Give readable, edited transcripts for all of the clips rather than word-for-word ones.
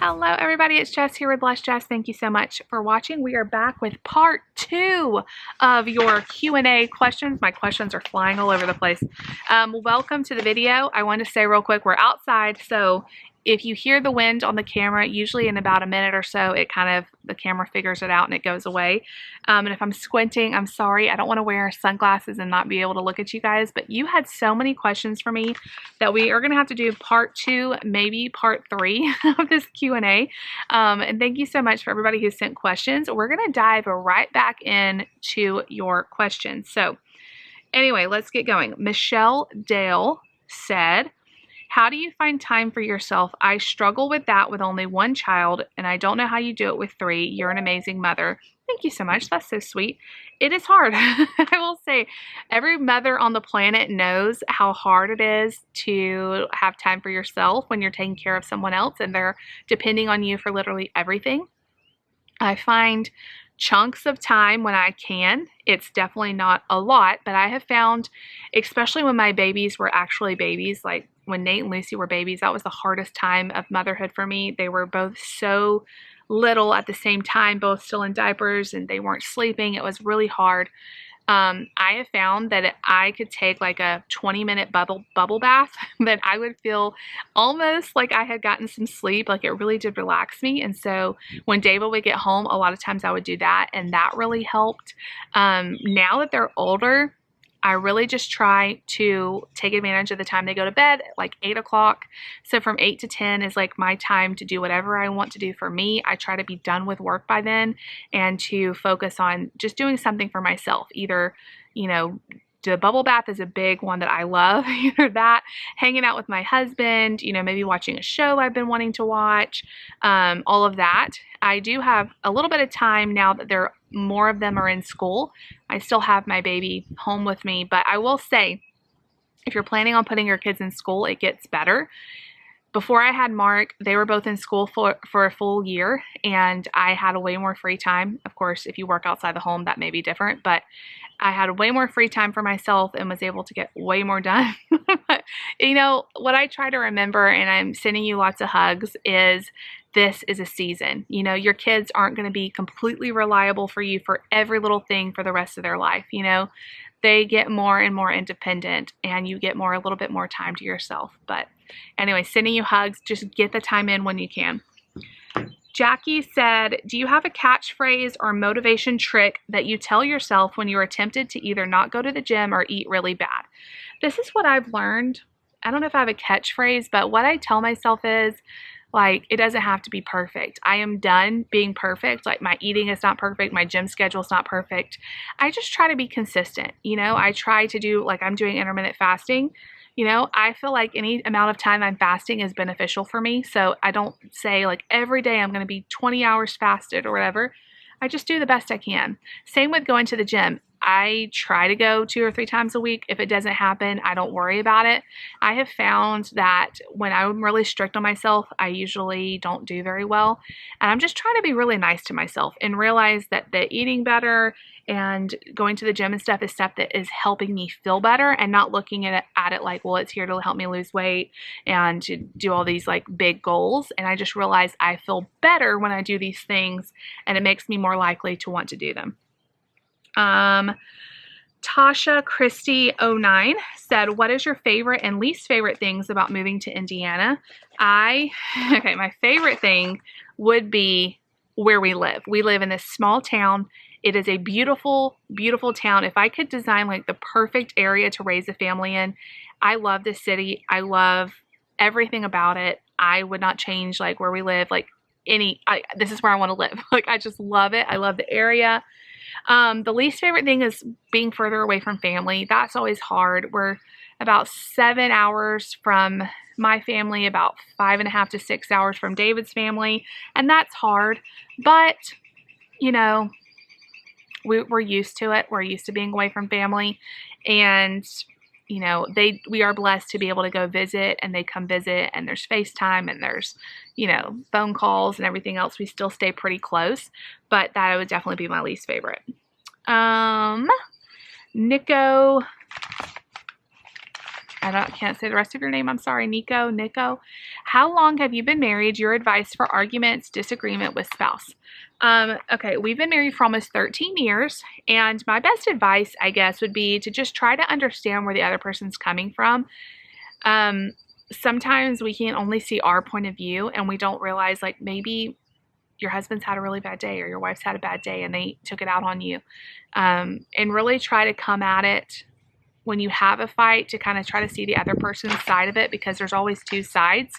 Hello everybody, it's Jess here with Bless Jess. Thank you so much for watching. We are back with part 2 of your Q&A questions. My questions are flying all over the place. Welcome to the video. I want to say real quick, we're outside, so if you hear the wind on the camera, usually in about a minute or so, the camera figures it out and it goes away. And if I'm squinting, I'm sorry. I don't want to wear sunglasses and not be able to look at you guys, but you had so many questions for me that we are going to have to do part 2, maybe part 3 of this Q&A. And thank you so much for everybody who sent questions. We're going to dive right back into your questions. So anyway, let's get going. Michelle Dale said, how do you find time for yourself? I struggle with that with only one child, and I don't know how you do it with 3. You're an amazing mother. Thank you so much. That's so sweet. It is hard. I will say every mother on the planet knows how hard it is to have time for yourself when you're taking care of someone else and they're depending on you for literally everything. I find chunks of time when I can. It's definitely not a lot, but I have found, especially when my babies were actually babies, like when Nate and Lucy were babies, that was the hardest time of motherhood for me. They were both so little at the same time, both still in diapers, and they weren't sleeping. It was really hard. I have found that I could take like a 20-minute bubble bath that I would feel almost like I had gotten some sleep. Like it really did relax me. And so when David would get home, a lot of times I would do that, and that really helped. Now that they're older, I really just try to take advantage of the time they go to bed, like 8 o'clock. So from 8 to 10 is like my time to do whatever I want to do for me. I try to be done with work by then and to focus on just doing something for myself. Either, the bubble bath is a big one that I love. Either that, hanging out with my husband, maybe watching a show I've been wanting to watch, all of that. I do have a little bit of time now that more of them are in school. I still have my baby home with me, but I will say, if you're planning on putting your kids in school, it gets better. Before I had Mark, they were both in school for a full year, and I had way more free time. Of course, if you work outside the home, that may be different, but I had way more free time for myself and was able to get way more done. But, what I try to remember, and I'm sending you lots of hugs, is this is a season. Your kids aren't going to be completely reliable for you for every little thing for the rest of their life. They get more and more independent, and you get a little bit more time to yourself. But anyway, sending you hugs. Just get the time in when you can. Jackie said, do you have a catchphrase or motivation trick that you tell yourself when you're tempted to either not go to the gym or eat really bad? This is what I've learned. I don't know if I have a catchphrase, but what I tell myself is, it doesn't have to be perfect. I am done being perfect. Like, my eating is not perfect. My gym schedule is not perfect. I just try to be consistent. I try to do, I'm doing intermittent fasting. I feel like any amount of time I'm fasting is beneficial for me. So I don't say every day I'm going to be 20 hours fasted or whatever. I just do the best I can. Same with going to the gym. I try to go 2 or 3 times a week. If it doesn't happen, I don't worry about it. I have found that when I'm really strict on myself, I usually don't do very well. And I'm just trying to be really nice to myself and realize that the eating better and going to the gym and stuff is stuff that is helping me feel better, and not looking at it like, well, it's here to help me lose weight and to do all these big goals. And I just realize I feel better when I do these things, and it makes me more likely to want to do them. Tasha Christie 09 said, what is your favorite and least favorite things about moving to Indiana? My favorite thing would be where we live. We live in this small town. It is a beautiful, beautiful town. If I could design the perfect area to raise a family in, I love this city. I love everything about it. I would not change where we live. This is where I want to live. I just love it. I love the area. The least favorite thing is being further away from family. That's always hard. We're about 7 hours from my family, about 5.5 to 6 hours from David's family, and that's hard. But, we're used to it. We're used to being away from family, and we are blessed to be able to go visit, and they come visit, and there's FaceTime, and there's phone calls and everything else. We still stay pretty close, but that would definitely be my least favorite. Nico can't say the rest of your name. I'm sorry, Nico. How long have you been married? Your advice for arguments, disagreement with spouse. Okay, we've been married for almost 13 years, and my best advice, I guess, would be to just try to understand where the other person's coming from. Sometimes we can only see our point of view, and we don't realize, like, maybe your husband's had a really bad day or your wife's had a bad day and they took it out on you. And really try to come at it when you have a fight to kind of try to see the other person's side of it, because there's always two sides.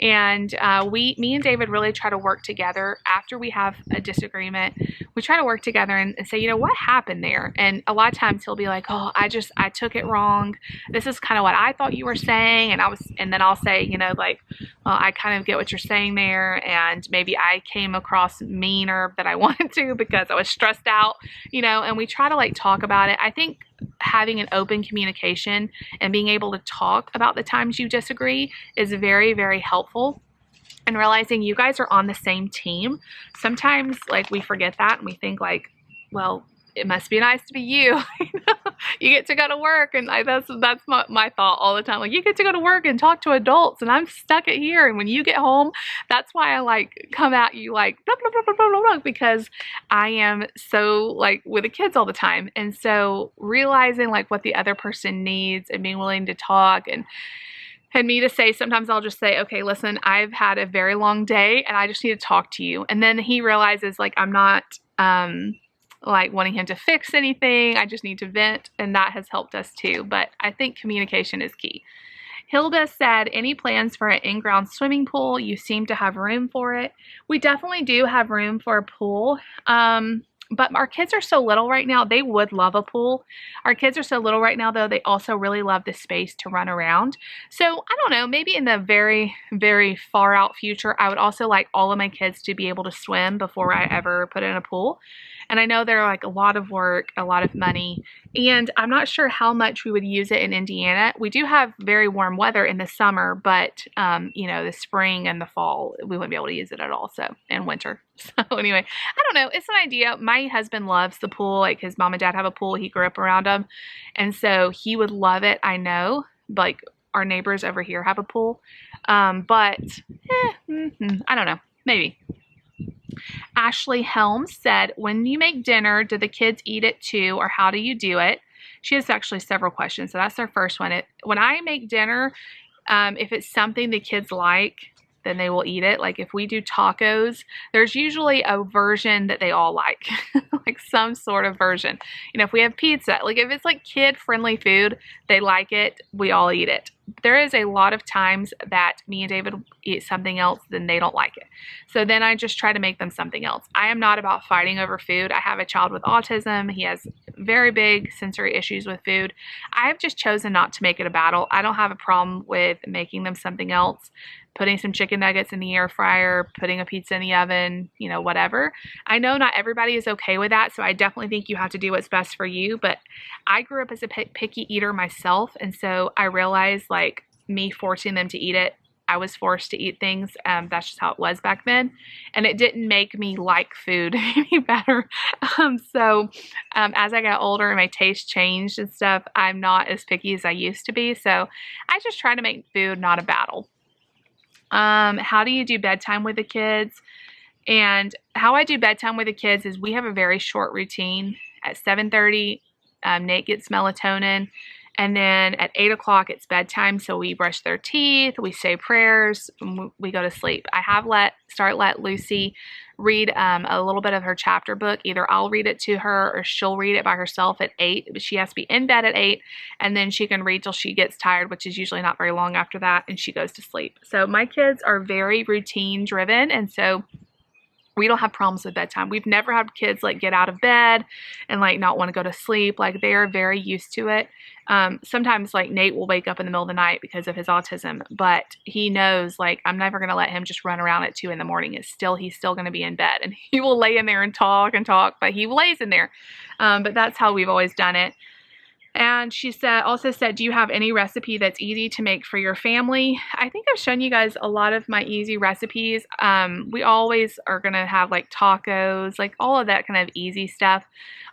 And me and David really try to work together after we have a disagreement. We try to work together and say, what happened there? And a lot of times he'll be like, oh, I took it wrong. This is kind of what I thought you were saying. And then I'll say, well, I kind of get what you're saying there. And maybe I came across meaner than I wanted to because I was stressed out, and we try to like talk about it. I think having an open communication and being able to talk about the times you disagree is very, very helpful. And realizing you guys are on the same team. Sometimes like we forget that and we think like, well, it must be nice to be you. You get to go to work, and that's my thought all the time. Like, you get to go to work and talk to adults, and I'm stuck at here. And when you get home, that's why I like come at you like blah, blah, blah, blah, blah, blah, because I am so like with the kids all the time. And so realizing like what the other person needs and being willing to talk and me to say, sometimes I'll just say, okay, listen, I've had a very long day and I just need to talk to you. And then he realizes like I'm not like wanting him to fix anything. I just need to vent, and that has helped us too. But I think communication is key. Hilda said, any plans for an in-ground swimming pool? You seem to have room for it. We definitely do have room for a pool. But our kids are so little right now, they would love a pool. Our kids are so little right now, though, they also really love the space to run around. So I don't know, maybe in the very, very far out future, I would also like all of my kids to be able to swim before I ever put in a pool. And I know they're like a lot of work, a lot of money, and I'm not sure how much we would use it in Indiana. We do have very warm weather in the summer, but the spring and the fall, we wouldn't be able to use it at all. So, and winter. So anyway, I don't know. It's an idea. My husband loves the pool. Like his mom and dad have a pool. He grew up around them. And so he would love it. I know, like our neighbors over here have a pool. I don't know. Maybe. Ashley Helms said, when you make dinner, do the kids eat it too, or how do you do it? She has actually several questions. So that's our first one. When I make dinner, if it's something the kids like, then they will eat it. Like if we do tacos, there's usually a version that they all like, like some sort of version. If we have pizza, like if it's like kid-friendly food, they like it, we all eat it. There is a lot of times that me and David eat something else, then they don't like it. So then I just try to make them something else. I am not about fighting over food. I have a child with autism. He has very big sensory issues with food. I've just chosen not to make it a battle. I don't have a problem with making them something else, putting some chicken nuggets in the air fryer, putting a pizza in the oven, whatever. I know not everybody is okay with that, so I definitely think you have to do what's best for you, but I grew up as a picky eater myself, and so I realized, like, me forcing them to eat it, I was forced to eat things. That's just how it was back then, and it didn't make me like food any better. As I got older and my taste changed and stuff, I'm not as picky as I used to be, so I just try to make food not a battle. How do you do bedtime with the kids? And how I do bedtime with the kids is we have a very short routine. At 7:30, Nate gets melatonin, and then at 8 o'clock it's bedtime. So we brush their teeth, we say prayers, and we go to sleep. I have let Lucy read a little bit of her chapter book. Either I'll read it to her or she'll read it by herself at 8. But she has to be in bed at 8, and then she can read till she gets tired, which is usually not very long after that, and she goes to sleep. So my kids are very routine driven, and so we don't have problems with bedtime. We've never had kids like get out of bed and like not want to go to sleep. Like they are very used to it. Sometimes like Nate will wake up in the middle of the night because of his autism, but he knows like I'm never going to let him just run around at 2 a.m. He's still going to be in bed, and he will lay in there and talk, but he lays in there. But that's how we've always done it. And she also said, do you have any recipe that's easy to make for your family? I think I've shown you guys a lot of my easy recipes. We always are going to have like tacos, like all of that kind of easy stuff.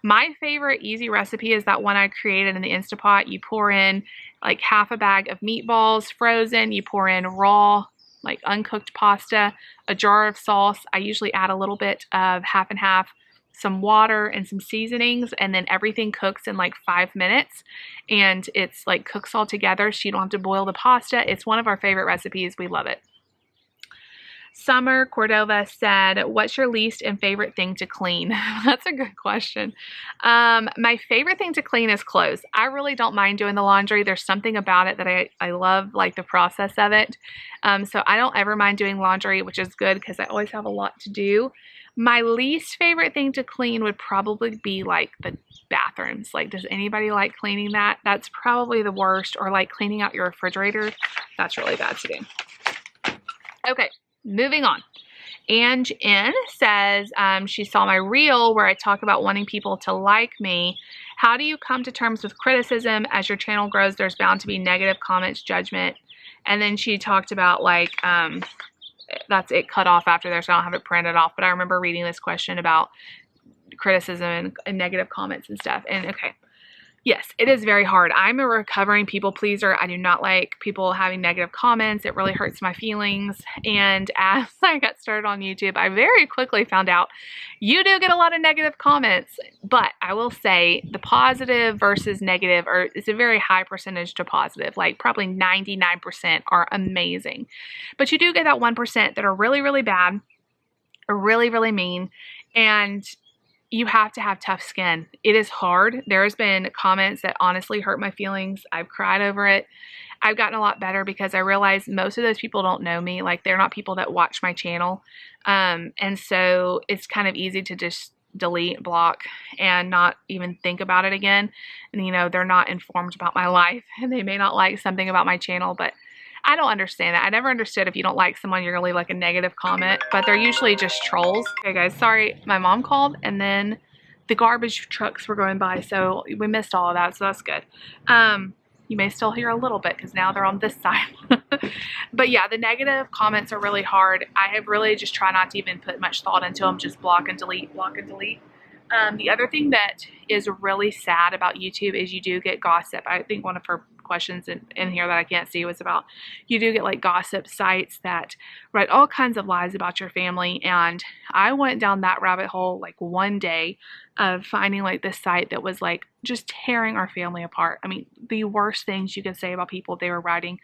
My favorite easy recipe is that one I created in the Instapot. You pour in like half a bag of meatballs frozen. You pour in raw, like uncooked pasta, a jar of sauce. I usually add a little bit of half and half, some water and some seasonings, and then everything cooks in like 5 minutes, and it's like cooks all together so you don't have to boil the pasta. It's one of our favorite recipes. We love it. Summer Cordova said, what's your least and favorite thing to clean? That's a good question. My favorite thing to clean is clothes. I really don't mind doing the laundry. There's something about it that I love, like the process of it. So I don't ever mind doing laundry, which is good because I always have a lot to do. My least favorite thing to clean would probably be like the bathrooms. Like, does anybody like cleaning that? That's probably the worst. Or like cleaning out your refrigerator. That's really bad to do. Okay. Moving on. Ange N says she saw my reel where I talk about wanting people to like me. How do you come to terms with criticism? As your channel grows, there's bound to be negative comments, judgment. And then she talked about like, that's it cut off after there, so I don't have it printed off. But I remember reading this question about criticism and negative comments and stuff. And okay. Yes, it is very hard. I'm a recovering people pleaser. I do not like people having negative comments. It really hurts my feelings. And as I got started on YouTube, I very quickly found out you do get a lot of negative comments. But I will say the positive versus negative is a very high percentage to positive. Like probably 99% are amazing. But you do get that 1% that are really, really bad or really, really mean. And you have to have tough skin. It is hard. There's been comments that honestly hurt my feelings. I've cried over it. I've gotten a lot better because I realize most of those people don't know me. Like, they're not people that watch my channel. And so it's kind of easy to just delete, block, and not even think about it again. And, you know, they're not informed about my life and they may not like something about my channel, but I don't understand that. I never understood if you don't like someone, you're going to leave like a negative comment, but they're usually just trolls. Okay guys, sorry, my mom called and then the garbage trucks were going by, so we missed all of that, so that's good. You may still hear a little bit because now they're on this side. But yeah, the negative comments are really hard. I have really just tried not to even put much thought into them, just block and delete, block and delete. The other thing that is really sad about YouTube is you do get gossip. I think one of her questions in here that I can't see was about you do get like gossip sites that write all kinds of lies about your family, and I went down that rabbit hole like one day of finding like this site that was like just tearing our family apart. I mean, the worst things you could say about people they were writing,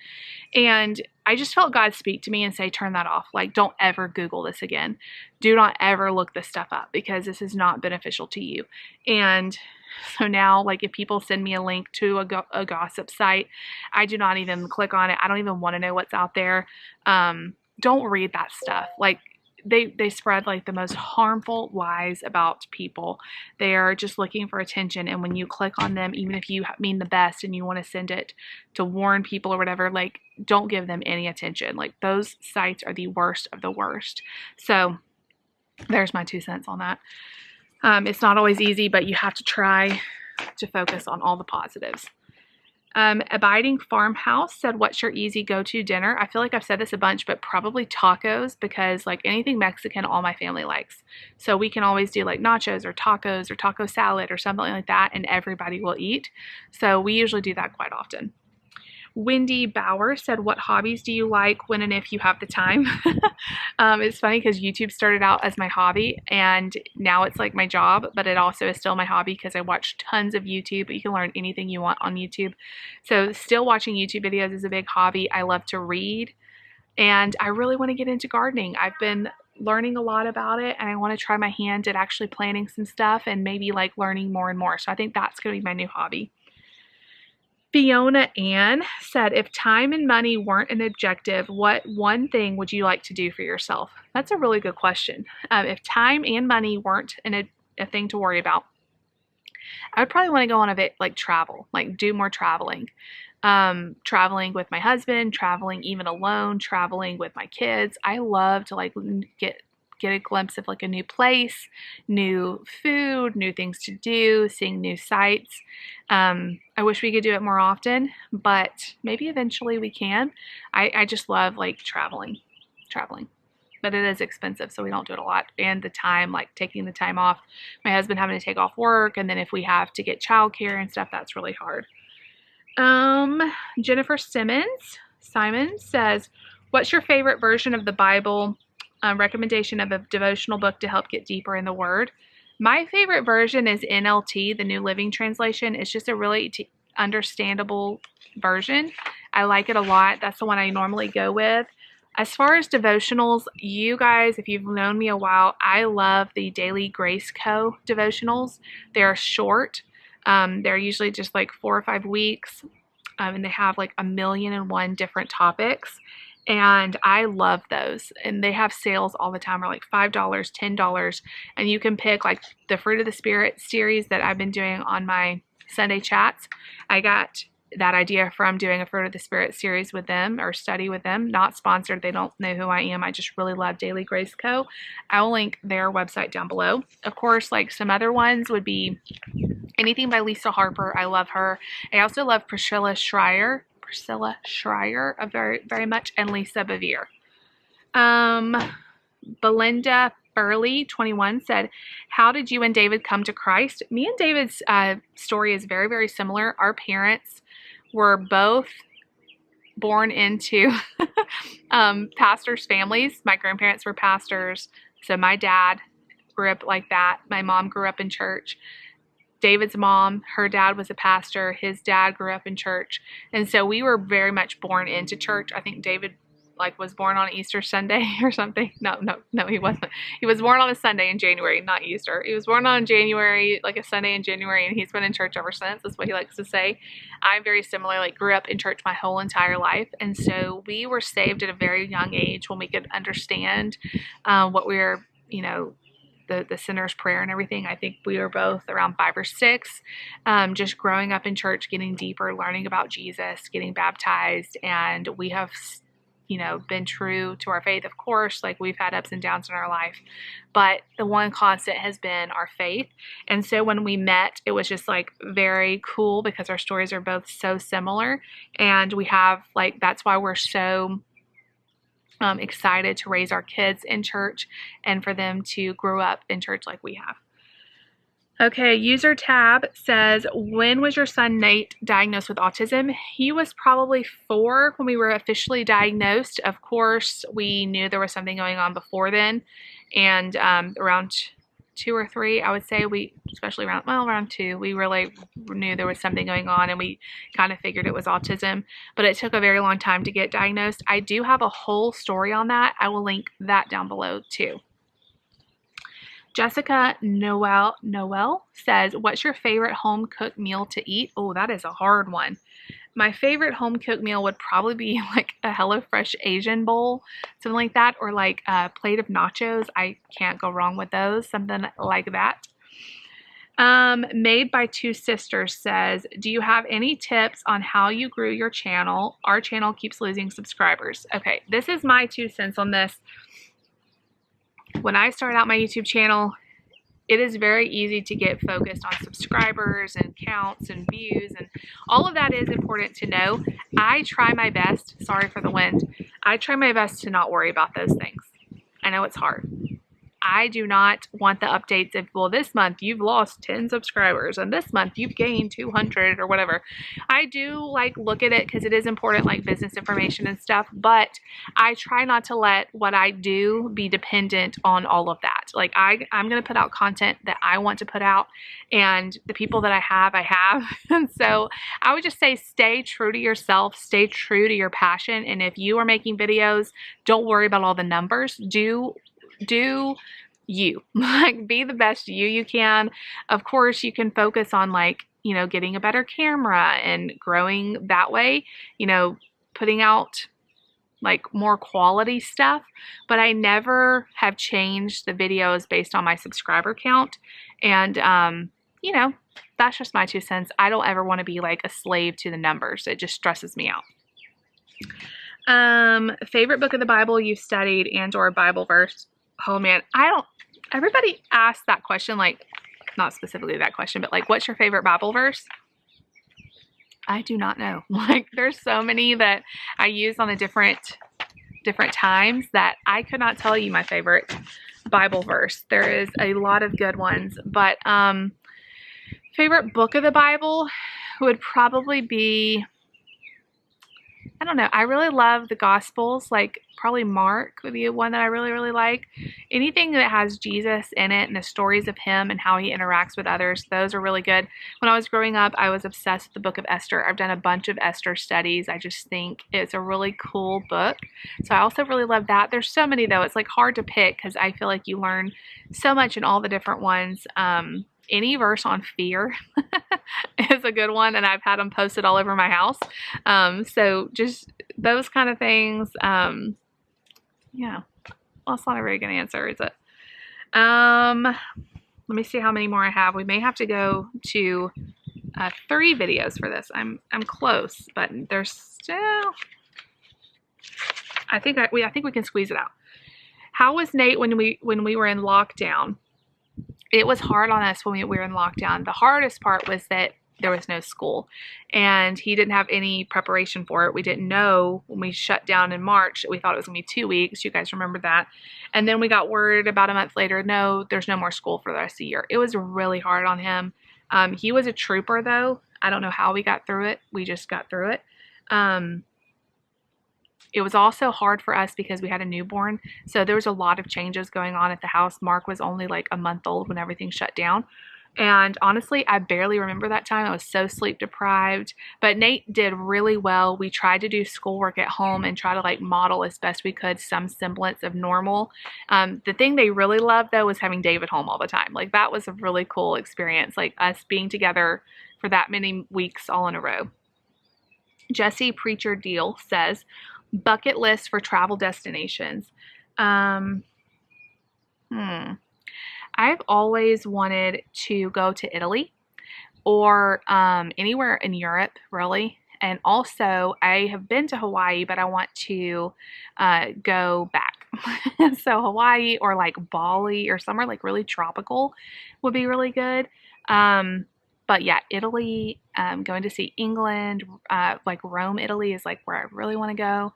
and I just felt God speak to me and say, turn that off. Like, don't ever Google this again. Do not ever look this stuff up because this is not beneficial to you. And so now, like, if people send me a link to a gossip site, I do not even click on it. I don't even want to know what's out there. Don't read that stuff. Like, they spread like the most harmful lies about people. They are just looking for attention, and when you click on them, even if you mean the best and you want to send it to warn people or whatever, like, don't give them any attention. Like, those sites are the worst of the worst. So there's my 2 cents on that. It's not always easy, but you have to try to focus on all the positives. Abiding Farmhouse said, what's your easy go-to dinner? I feel like I've said this a bunch, but probably tacos, because like anything Mexican, all my family likes. So we can always do like nachos or taco salad or something like that, and everybody will eat. So we usually do that quite often. Wendy Bauer said, what hobbies do you like when and if you have the time? It's funny because YouTube started out as my hobby and now it's like my job, but it also is still my hobby because I watch tons of YouTube. You can learn anything you want on YouTube. So still watching YouTube videos is a big hobby. I love to read and I really want to get into gardening. I've been learning a lot about it and I want to try my hand at actually planting some stuff and maybe like learning more and more. So I think that's going to be my new hobby. Fiona Ann said, if time and money weren't an objective, what one thing would you like to do for yourself? That's a really good question. If time and money weren't a thing to worry about, I would probably want to go on a bit like travel, like do more traveling. Traveling with my husband, traveling even alone, traveling with my kids. I love to like get a glimpse of like a new place, new food, new things to do, seeing new sights. I wish we could do it more often, but maybe eventually we can. I just love like traveling, but it is expensive, so we don't do it a lot. And the time, like taking the time off, my husband having to take off work, and then if we have to get childcare and stuff, that's really hard. Jennifer Simon says, what's your favorite version of the Bible? Recommendation of a devotional book to help get deeper in the Word. My favorite version is NLT, the New Living Translation. It's just a really understandable version. I like it a lot. That's the one I normally go with. As far as devotionals, you guys, if you've known me a while, I love the Daily Grace Co. devotionals. They're short. They're usually just like 4 or 5 weeks, and they have like 1,000,001 different topics. And I love those. And they have sales all the time, are like $5, $10. And you can pick like the Fruit of the Spirit series that I've been doing on my Sunday chats. I got that idea from doing a Fruit of the Spirit series with them, or study with them. Not sponsored. They don't know who I am. I just really love Daily Grace Co. I will link their website down below. Of course, like some other ones would be anything by Lisa Harper. I love her. I also love Priscilla Schreier very, very much, and Lisa Bevere. Belinda Burley, 21, said, how did you and David come to Christ? Me and David's story is very, very similar. Our parents were both born into pastors' families. My grandparents were pastors, so my dad grew up like that. My mom grew up in church. David's mom, her dad was a pastor. His dad grew up in church. And so we were very much born into church. I think David was born on Easter Sunday or something. No, he wasn't. He was born on a Sunday in January, not Easter. He was born on January, like a Sunday in January, and he's been in church ever since. That's what he likes to say. I'm very similar, grew up in church my whole entire life. And so we were saved at a very young age when we could understand what we were, the sinner's prayer and everything. I think we were both around 5 or 6, just growing up in church, getting deeper, learning about Jesus, getting baptized. And we have, been true to our faith. Of course, we've had ups and downs in our life, but the one constant has been our faith. And so when we met, it was just very cool because our stories are both so similar. And we have that's why we're so excited to raise our kids in church and for them to grow up in church like we have. Okay, user Tab says, when was your son Nate diagnosed with autism? He was probably 4 when we were officially diagnosed. Of course, we knew there was something going on before then. And around 2 or 3, I would say, especially around 2, we really knew there was something going on, and we kind of figured it was autism. But it took a very long time to get diagnosed. I do have a whole story on that. I will link that down below too. Jessica Noel says, what's your favorite home cooked meal to eat? Oh, that is a hard one. My favorite home cooked meal would probably be a HelloFresh Asian bowl, something like that, or a plate of nachos. I can't go wrong with those, something like that. Made by Two Sisters says, do you have any tips on how you grew your channel? Our channel keeps losing subscribers. Okay, this is my 2 cents on this. When I started out my YouTube channel, it is very easy to get focused on subscribers and counts and views, and all of that is important to know. I try my best, sorry for the wind, I try my best to not worry about those things. I know it's hard. I do not want the updates of, well, this month you've lost 10 subscribers and this month you've gained 200 or whatever. I do look at it because it is important, business information and stuff, but I try not to let what I do be dependent on all of that. I'm going to put out content that I want to put out, and the people that I have. And so I would just say, stay true to yourself, stay true to your passion. And if you are making videos, don't worry about all the numbers. Do you be the best you can. Of course, you can focus on getting a better camera and growing that way, putting out more quality stuff. But I never have changed the videos based on my subscriber count. And that's just my 2 cents. I don't ever want to be a slave to the numbers. It just stresses me out. Favorite book of the Bible you studied and or Bible verse? Oh man, everybody asks that question, not specifically that question, but what's your favorite Bible verse? I do not know. There's so many that I use on different times that I could not tell you my favorite Bible verse. There is a lot of good ones, but favorite book of the Bible would probably be, I don't know. I really love the Gospels. Like probably Mark would be one that I really, really like. Anything that has Jesus in it and the stories of him and how he interacts with others, those are really good. When I was growing up, I was obsessed with the book of Esther. I've done a bunch of Esther studies. I just think it's a really cool book. So I also really love that. There's so many though. It's like hard to pick because I feel like you learn so much in all the different ones. Any verse on fear is a good one, and I've had them posted all over my house. So just those kind of things. Yeah, well, that's not a very good answer, is it? Let me see how many more I have. We may have to go to 3 videos for this. I'm close, but there's still. I think we can squeeze it out. How was Nate when we were in lockdown? It was hard on us when we were in lockdown. The hardest part was that there was no school and he didn't have any preparation for it. We didn't know when we shut down in March. We thought it was gonna be 2 weeks. You guys remember that. And then we got word about a month later, no, there's no more school for the rest of the year. It was really hard on him. He was a trooper though. I don't know how we got through it. We just got through it. It was also hard for us because we had a newborn. So there was a lot of changes going on at the house. Mark was only like a month old when everything shut down. And honestly, I barely remember that time. I was so sleep deprived. But Nate did really well. We tried to do schoolwork at home and try to like model as best we could some semblance of normal. The thing they really loved though was having David home all the time. Like that was a really cool experience. Like us being together for that many weeks all in a row. Jesse Preacher Deal says, bucket list for travel destinations. I've always wanted to go to Italy or anywhere in Europe, really. And also, I have been to Hawaii, but I want to go back. So Hawaii or like Bali or somewhere like really tropical would be really good. But yeah, Italy, going to see England, like Rome, Italy is like where I really want to go.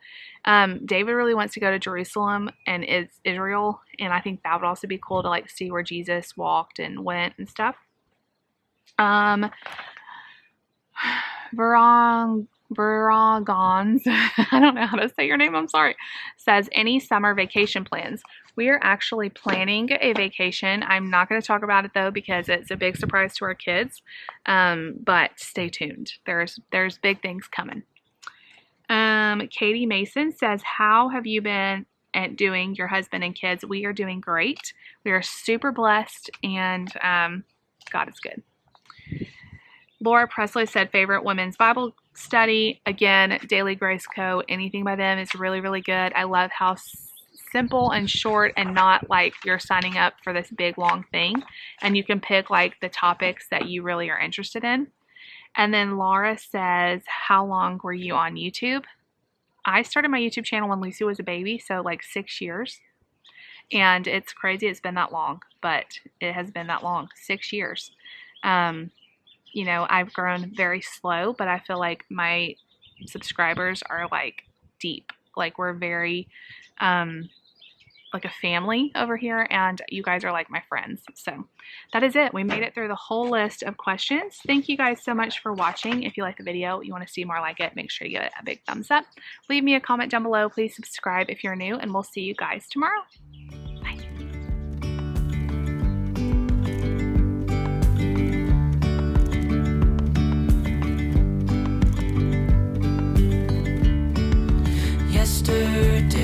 David really wants to go to Jerusalem and Israel. And I think that would also be cool to like see where Jesus walked and went and stuff. Verongons, I don't know how to say your name, I'm sorry, says, any summer vacation plans? We are actually planning a vacation. I'm not going to talk about it though because it's a big surprise to our kids, but stay tuned. There's big things coming. Katie Mason says, how have you been at doing, your husband and kids? We are doing great. We are super blessed, and God is good. Laura Presley said, favorite women's Bible study. Again, Daily Grace Co. Anything by them is really, really good. I love how simple and short and not like you're signing up for this big long thing. And you can pick like the topics that you really are interested in. And then Laura says, how long were you on YouTube? I started my YouTube channel when Lucy was a baby, so like 6 years. And it's crazy it's been that long, but it has been that long, 6 years. You know, I've grown very slow, but I feel like my subscribers are like deep. Like we're very, like a family over here, and you guys are like my friends. So that is it. We made it through the whole list of questions. Thank you guys so much for watching. If you like the video, you want to see more like it, make sure you give it a big thumbs up. Leave me a comment down below. Please subscribe if you're new, and we'll see you guys tomorrow. Bye. Yesterday